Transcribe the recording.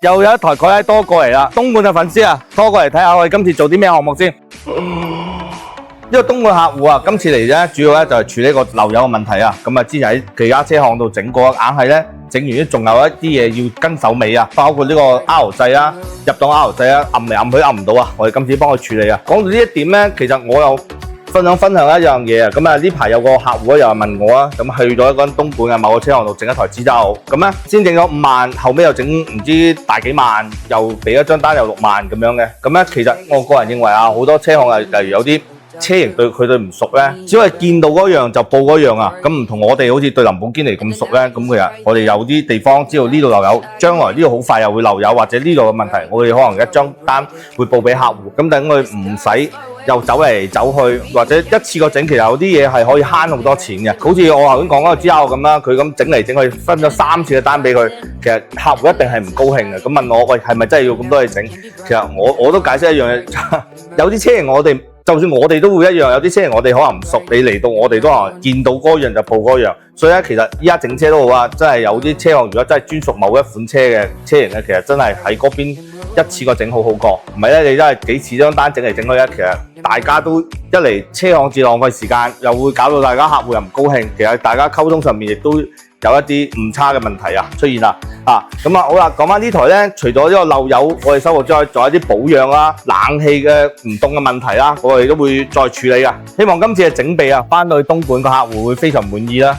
又有一台改拉多過嚟啦，東莞嘅粉絲啊，拖過嚟睇下我哋今次做啲咩項目先。呢個東莞客戶啊，今次嚟咧主要咧就係處理個漏油嘅問題啊。咁啊，之前喺其他車行度整過，硬係咧整完仲有一啲嘢要跟手尾啊，包括呢個 R 掣啊，入檔 R 掣啊，撳嚟撳去撳唔到啊，我哋今次幫佢處理啊。講到呢一點咧，其實我又分享一樣嘢啊。咁啊，呢排有個客戶又問我啊，咁去咗一間東莞嘅某個車行度整一台指針，咁咧先整咗5萬，後尾又整唔知大幾萬，又俾咗張單又6萬咁樣嘅。咁咧其實我個人認為啊，好多車行啊，例如有啲車型對唔熟咧，只係見到嗰樣就報嗰樣啊。咁唔同我哋好似對林寶堅尼咁熟咧，咁其實我哋有啲地方知道呢度漏油，將來呢度好快又會漏油，或者呢度嘅問題，我哋可能一張單會報俾客戶，咁等佢唔使又走嚟走去，或者一次過整，其實有啲嘢係可以慳好多錢嘅。好似我頭先講嗰個之後咁啦，佢咁整嚟整去，分咗3次嘅單俾佢，其實客戶一定係唔高興嘅。咁問我喂，係咪真係要咁多嘢整？其實我都解釋一樣嘢，有啲車型我哋就算我哋都會一樣，有啲車型我哋可能唔熟，你嚟到我哋都可能見到嗰樣就報嗰樣。所以咧，其實依家整車都好啊，真係有啲車行如果真係專屬某一款車嘅車型咧，其實真係喺嗰邊一次過整好過。唔係咧，你真係幾次張單整嚟整去咧，其實大家都一嚟車行至浪費時間，又會搞到大家客戶又唔高興。其實大家溝通上面亦都有一啲誤差嘅問題啊出現啦。咁好啦，講翻呢台咧，除咗呢個漏油我哋修復之外，仲有啲保養啦、冷氣嘅唔凍嘅問題啦，我哋都會再處理噶。希望今次嘅整備啊，翻到去東莞個客戶會非常滿意啦。